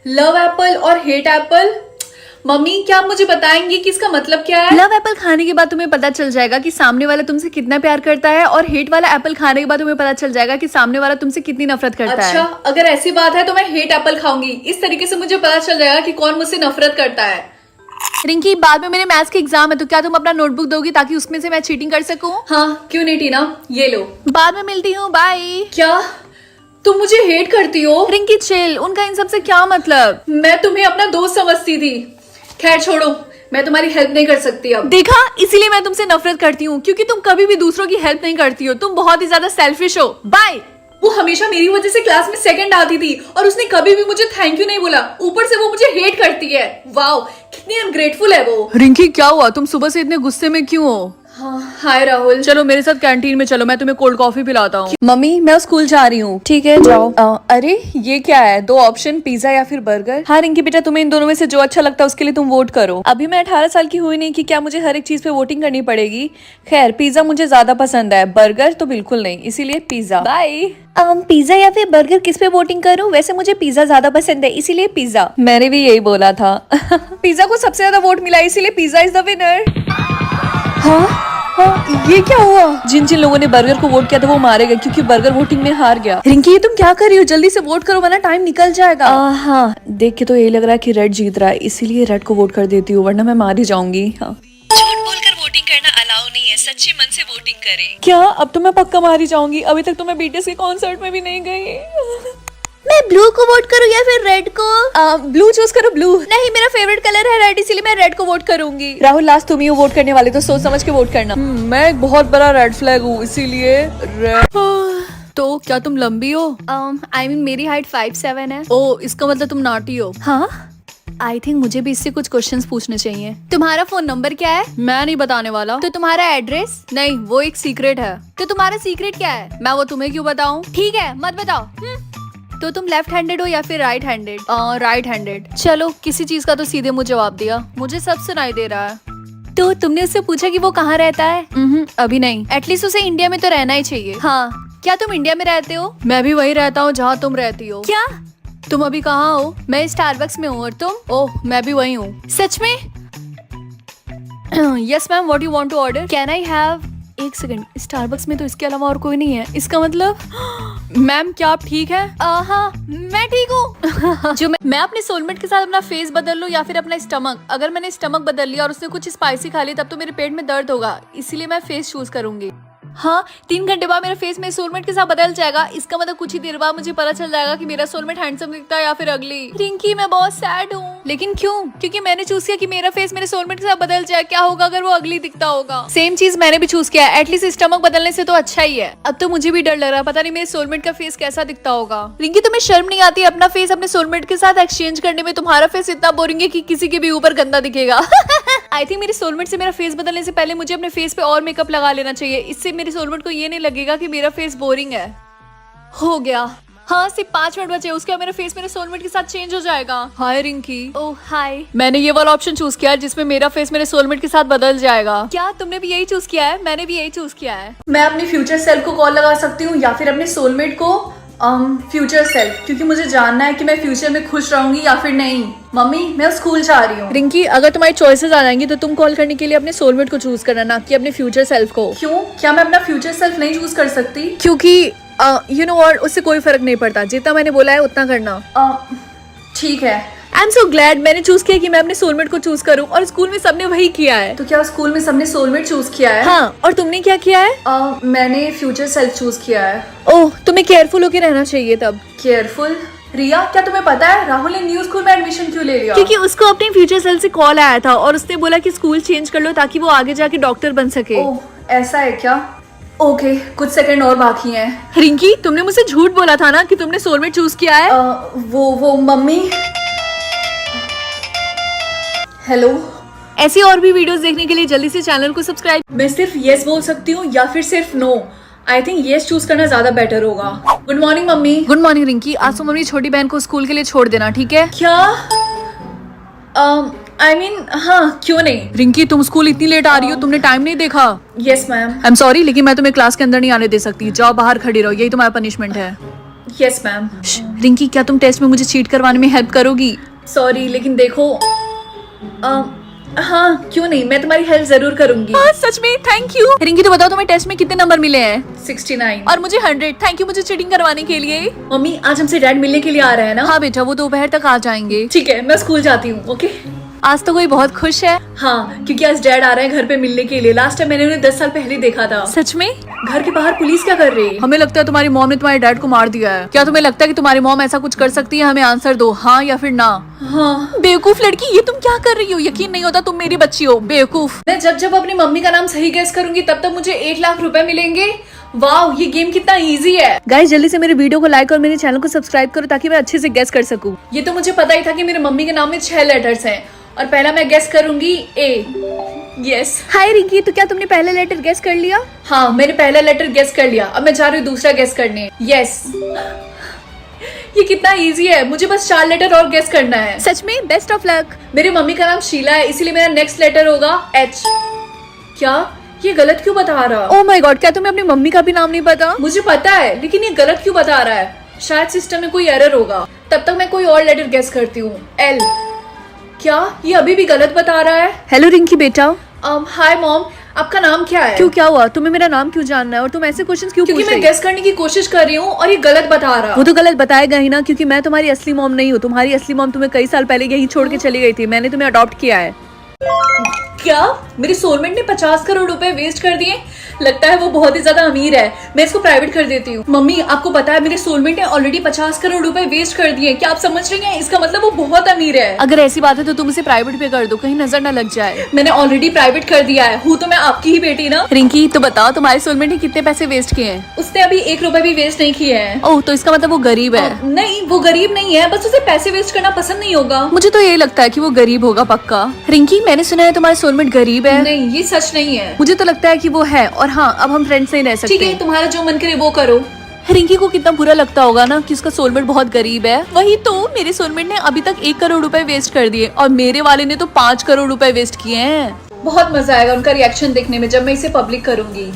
Love Apple और hate Apple. Mummy क्या आप मुझे बताएंगे कि इसका मतलब क्या है? लव एप्पल खाने के बाद तुम्हें पता चल जाएगा कि सामने वाला तुमसे कितना प्यार करता है, और हेट वाला एप्पल खाने के बाद तुम्हें पता चल जाएगा कि सामने वाला तुमसे कितनी नफरत करता अच्छा, है। अगर ऐसी बात है तो मैं हेट एप्पल खाऊंगी। इस तरीके से मुझे पता चल जाएगा कि कौन मुझसे नफरत करता है। रिंकी, बाद में मेरे मैथ्स के एग्जाम है, तो क्या तुम अपना नोटबुक दोगी ताकि उसमें से मैं चीटिंग कर सकूं? हाँ क्यों नहीं टीना, ये लो। बाद में मिलती हूँ, बाय। क्या तुम मुझे हेट करती हो? रिंकी चिल, उनका इन सब से क्या मतलब? मैं तुम्हें अपना दोस्त समझती थी। खैर छोड़ो, मैं तुम्हारी हेल्प नहीं कर सकती अब। देखा, इसीलिए मैं तुमसे नफरत करती हूँ, क्योंकि तुम कभी भी दूसरों की हेल्प नहीं करती हो। तुम बहुत ही ज्यादा सेल्फिश हो। बाय। वो हमेशा मेरी वजह से क्लास में सेकंड आती थी और उसने कभी भी मुझे थैंक यू नहीं बोला। ऊपर से वो मुझे हेट करती है। वाओ, कितनी अनग्रेटफुल है वो। रिंकी क्या हुआ? तुम सुबह से इतने गुस्से में क्यों हो? हाँ, हाय राहुल। चलो मेरे साथ कैंटीन में चलो, मैं तुम्हें कोल्ड कॉफी पिलाता हूँ। मम्मी मैं स्कूल जा रही हूँ। ठीक है जाओ। अरे ये क्या है? दो ऑप्शन, पिज्जा या फिर बर्गर। हाँ रिंकी बेटा, तुम्हें इन दोनों में से जो अच्छा लगता है उसके लिए तुम वोट करो। अभी मैं 18 साल की हुई नहीं कि क्या मुझे हर एक चीज पे वोटिंग करनी पड़ेगी। खैर पिज्जा मुझे ज्यादा पसंद है, बर्गर तो बिल्कुल नहीं, इसीलिए पिज्जा। बाय। पिज्जा या फिर बर्गर, किस पे वोटिंग करूं? वैसे मुझे पिज्जा ज्यादा पसंद है, इसीलिए पिज्जा। मैंने भी यही बोला था। पिज्जा को सबसे ज्यादा वोट मिला, इसीलिए पिज्जा इज द विनर। हाँ हाँ, ये क्या हुआ? जिन जिन लोगों ने बर्गर को वोट किया था वो मारे गए, क्योंकि बर्गर वोटिंग में हार गया। रिंकी ये तुम क्या कर रही हो? जल्दी से वोट करो वरना टाइम निकल जाएगा। हाँ देख के तो यही लग रहा है कि रेड जीत रहा है, इसीलिए रेड को वोट कर देती हूँ, वरना मैं मार ही जाऊंगी। हाँ, झूठ बोलकर वोटिंग करना अलाउ नहीं है, सच्चे मन से वोटिंग करें। क्या? अब तो मैं पक्का मार ही जाऊंगी। अभी तक तो मैं बीटीएस के कॉन्सर्ट में भी नहीं गई। मैं ब्लू को वोट करूँ या फिर रेड को? ब्लू चूज करो। ब्लू नहीं, मेरा फेवरेट कलर है रेड, इसीलिए मैं रेड को वोट करूंगी। राहुल, लास्ट तुम ही हो वोट करने वाले, तो सोच समझ के वोट करना। मैं एक बहुत बड़ा रेड फ्लैग हूँ, इसीलिए रेड। तो क्या तुम लंबी हो? I mean, मेरी हाइट 5'7" है। ओ, इसका मतलब तुम नाटी हो। हाँ, आई थिंक मुझे भी इससे कुछ क्वेश्चंस पूछने चाहिए। तुम्हारा फोन नंबर क्या है? मैं नहीं बताने वाला। तो तुम्हारा एड्रेस? नहीं, वो एक सीक्रेट है। तो तुम्हारा सीक्रेट क्या है? मैं वो तुम्हें क्यों बताऊं? ठीक है, मत बताओ। तो तुम लेफ्ट हैंडेड हो या फिर राइट हैंडेड? Right handed. चलो, किसी चीज का तो सीधे मुझे जवाब दिया। मुझे सब सुनाई दे रहा है। तो तुमने उससे पूछा कि वो कहाँ रहता है? अभी नहीं। एटलीस्ट उसे इंडिया में तो रहना ही चाहिए। हाँ, क्या तुम इंडिया में रहते हो? मैं भी वही रहता हूँ जहाँ तुम रहती हो। क्या? तुम अभी कहाँ हो? मैं स्टारबक्स में हूँ, और तुम? ओह, मैं भी वही हूँ। सच में? Yes ma'am, what you want to order? Can I have? एक सेकंड, स्टारबक्स में तो इसके अलावा और कोई नहीं है। इसका मतलब मैम क्या आप ठीक है? हाँ, मैं ठीक हूँ। जो मैं अपने सोलमेट के साथ अपना फेस बदल लूं या फिर अपना स्टमक? अगर मैंने स्टमक बदल लिया और उसने कुछ स्पाइसी खा ली तब तो मेरे पेट में दर्द होगा, इसीलिए मैं फेस चूज करूंगी। हाँ, 3 घंटे बाद मेरा फेस मेरे सोलमेट के साथ बदल जाएगा। इसका मतलब कुछ ही देर बाद मुझे पता चल जाएगा कि मेरा सोलमेट हैंडसम दिखता है या फिर अगली। रिंकी मैं बहुत सैड हूँ। लेकिन क्यों? क्योंकि मैंने चूज किया कि मेरा फेस मेरे सोलमेट के साथ बदल जाए। क्या होगा अगर वो अगली दिखता होगा? सेम चीज मैंने भी चूज किया है। एटलीस्ट स्टमक बदलने से तो अच्छा ही है। अब तो मुझे भी डर लग रहा है, पता नहीं मेरे सोलमेट का फेस कैसा दिखता होगा। रिंकी तुम्हें शर्म नहीं आती अपना फेस अपने सोलमेट के साथ एक्सचेंज करने में? तुम्हारा फेस इतना बोरिंग है कि किसी के भी ऊपर गंदा दिखेगा। आई थिंक मेरे सोलमेट से मेरा फेस बदलने से पहले मुझे अपने फेस पे और मेकअप लगा लेना चाहिए। इससे मेरे सोलमेट को ये नहीं लगेगा कि मेरा फेस बोरिंग है। हो गया। हाँ, सिर्फ 5 मिनट बचे, उसके बाद मेरा फेस मेरे सोलमेट के साथ चेंज हो जाएगा। हाय रिंकी। ओह हाय। मैंने ये वाला ऑप्शन चूज किया है जिसमें मेरा फेस मेरे सोलमेट के साथ बदल जाएगा। क्या तुमने भी यही चूज किया है? मैंने भी यही चूज किया है। मैं अपनी फ्यूचर सेल्फ को कॉल लगा सकती हूँ या फिर अपने सोलमेट को। फ्यूचर सेल्फ, क्योंकि मुझे जानना है कि मैं फ्यूचर में खुश रहूंगी या फिर नहीं। मम्मी मैं स्कूल जा रही हूँ। रिंकी, अगर तुम्हारी चॉइसेस आ जाएंगी तो तुम कॉल करने के लिए अपने सोलमेट को चूज करना, ना कि अपने फ्यूचर सेल्फ को। क्यों? क्या मैं अपना फ्यूचर सेल्फ नहीं चूज कर सकती? क्योंकि यू नो व्हाट, उससे कोई फर्क नहीं पड़ता। जितना मैंने बोला है उतना करना। ठीक है। आई एम सो ग्लैड मैंने चूज किया कि मैं अपने सोलमेट को चूज करूं, और स्कूल में सबने वही किया है। तो क्या स्कूल में सबने सोलमेट चूज किया है? हाँ, और तुमने क्या किया है? मैंने फ्यूचर सेल्फ चूज किया है। ओह, तुम्हें केयरफुल होके रहना चाहिए तब। केयरफुल? रिया क्या तुम्हें पता है राहुल ने न्यू स्कूल में एडमिशन क्यों ले लिया? क्योंकि उसको अपने फ्यूचर सेल्फ से कॉल आया था और उसने बोला कि स्कूल चेंज कर लो ताकि वो आगे जाके डॉक्टर बन सके। ओह ऐसा है क्या? ओके, कुछ सेकंड और बाकी हैं। रिंकी, तुमने मुझसे झूठ बोला था ना कि तुमने सोलमेट चूज किया है। वो मम्मी। हेलो। ऐसी और भी वीडियोस देखने के लिए जल्दी से चैनल को सब्सक्राइब। मैं सिर्फ यस बोल सकती हूँ या फिर सिर्फ no? I think yes choose करना ज्यादा बेटर होगा। गुड मॉर्निंग मम्मी। Good morning Rinki. आज तुम अपनी छोटी बहन को स्कूल के लिए छोड़ देना, ठीक है? क्या? आई मीन हाँ, क्यों नहीं। रिंकी, तुम स्कूल इतनी लेट आ रही हो, तुमने टाइम नहीं देखा? Yes ma'am. I am sorry, लेकिन मैं तुम्हें क्लास के अंदर नहीं आने दे सकती। जाओ बाहर खड़ी रहो, यही तुम्हारा पनिशमेंट है। Yes ma'am. रिंकी, क्या तुम टेस्ट में मुझे चीट करवाने में हेल्प करोगी? सॉरी, लेकिन देखो हाँ क्यों नहीं, मैं तुम्हारी हेल्प जरूर करूंगी। हाँ सच में, थैंक यू। रिंकी, तो बताओ तुम्हें टेस्ट में कितने नंबर मिले हैं? 69। और मुझे 100। थैंक यू मुझे चीटिंग करवाने के लिए। मम्मी आज हमसे डैड मिलने के लिए आ रहा है ना? हाँ बेटा, वो दोपहर तक आ जाएंगे। ठीक है, मैं स्कूल जाती हूँ। ओके। आज तो कोई बहुत खुश है। हाँ, क्योंकि आज डैड आ रहे हैं घर पे मिलने के लिए। लास्ट टाइम मैंने उन्हें 10 साल पहले देखा था। सच में? घर के बाहर पुलिस क्या कर रही है? हमें लगता है तुम्हारी मॉम ने तुम्हारे डैड को मार दिया है। क्या तुम्हें लगता है कि तुम्हारी मॉम ऐसा कुछ कर सकती है? हमें आंसर दो, हाँ या फिर ना। हाँ। बेवकूफ लड़की, ये तुम क्या कर रही हो? यकीन नहीं होता तुम मेरी बच्ची हो। बेवकूफ। मैं जब जब अपनी मम्मी का नाम सही गेस करूंगी तब तक मुझे 1 लाख रुपए मिलेंगे। वाह, ये गेम कितना इजी है। गाइस, जल्दी से मेरे वीडियो को लाइक और मेरे चैनल को सब्सक्राइब करो ताकि मैं अच्छे से गेस कर सकूं। ये तो मुझे पता ही था कि मेरे मम्मी के नाम में 6 लेटर्स हैं और पहला मैं गेस करूंगी ए। यस। हाय रिंकी, तो क्या तुमने पहला लेटर गेस कर लिया? हाँ, मैंने पहला लेटर गेस कर लिया। अब मैं जा रही हूँ दूसरा गेस करने। यस। ये कितना इजी है, मुझे बस 4 लेटर और गेस करना है। सच में? Best of luck. मेरे मम्मी का नाम शीला है, इसीलिए मेरा नेक्स्ट लेटर होगा एच। क्या? ये गलत क्यों बता रहा? ओह माय गॉड, क्या तुम्हें अपनी मम्मी का भी नाम नहीं पता? मुझे पता है, लेकिन ये गलत क्यों बता रहा है? शायद सिस्टम में कोई एरर होगा। तब तक मैं कोई और लेटर गेस करती हूँ। एल। क्या? ये अभी भी गलत बता रहा है। हेलो रिंकी बेटा। हाय मॉम, आपका नाम क्या है? क्यों, क्या हुआ? तुम्हें मेरा नाम क्यों जानना है और तुम ऐसे क्वेश्चंस क्यों क्योंकि पूछ मैं रही? गेस करने की कोशिश कर रही हूँ और ये गलत बता रहा। वो तो गलत बताएगा ही ना, क्योंकि मैं तुम्हारी असली मॉम नहीं हूँ। तुम्हारी असली मॉम तुम्हें कई साल पहले यहीं छोड़ के चली गई थी। मैंने तुम्हें अडॉप्ट किया है। क्या? मेरे सोलमेट ने 50 करोड़ रुपए वेस्ट कर दिए? लगता है वो बहुत ही ज्यादा अमीर है। मैं इसको प्राइवेट कर देती हूँ। मम्मी, आपको पता है मेरे सोलमेट ने ऑलरेडी 50 करोड़ रुपए वेस्ट कर दिए। क्या आप समझ रही हैं? इसका मतलब वो बहुत अमीर है। अगर ऐसी बात है तो तुम उसे प्राइवेट पे कर दो, कहीं नजर न लग जाए। मैंने ऑलरेडी प्राइवेट कर दिया है। हूँ तो मैं आपकी ही बेटी ना। रिंकी, तो बताओ तुम्हारे सोलमेट ने कितने पैसे वेस्ट किए हैं? उसने अभी 1 रुपए भी वेस्ट नहीं किए हैं। ओह, तो इसका मतलब वो गरीब है। नहीं, वो गरीब नहीं है, बस उसे पैसे वेस्ट करना पसंद नहीं होगा। मुझे तो ये लगता है कि वो गरीब होगा पक्का। रिंकी, मैंने सुना है तुम्हारा सोलमेट गरीब है। नहीं, ये सच नहीं है। मुझे तो लगता है कि वो है। और हाँ, अब हम फ्रेंड्स नहीं रह सकते। ठीक है, तुम्हारा जो मन करे वो करो। रिंकी को कितना बुरा लगता होगा ना कि उसका सोलमेट बहुत गरीब है। वही तो, मेरे सोलमेट ने अभी तक 1 करोड़ रुपए वेस्ट कर दिए और मेरे वाले ने तो 5 करोड़ रुपए वेस्ट किए हैं। बहुत मजा आएगा उनका रिएक्शन देखने में जब मैं इसे पब्लिक करूंगी।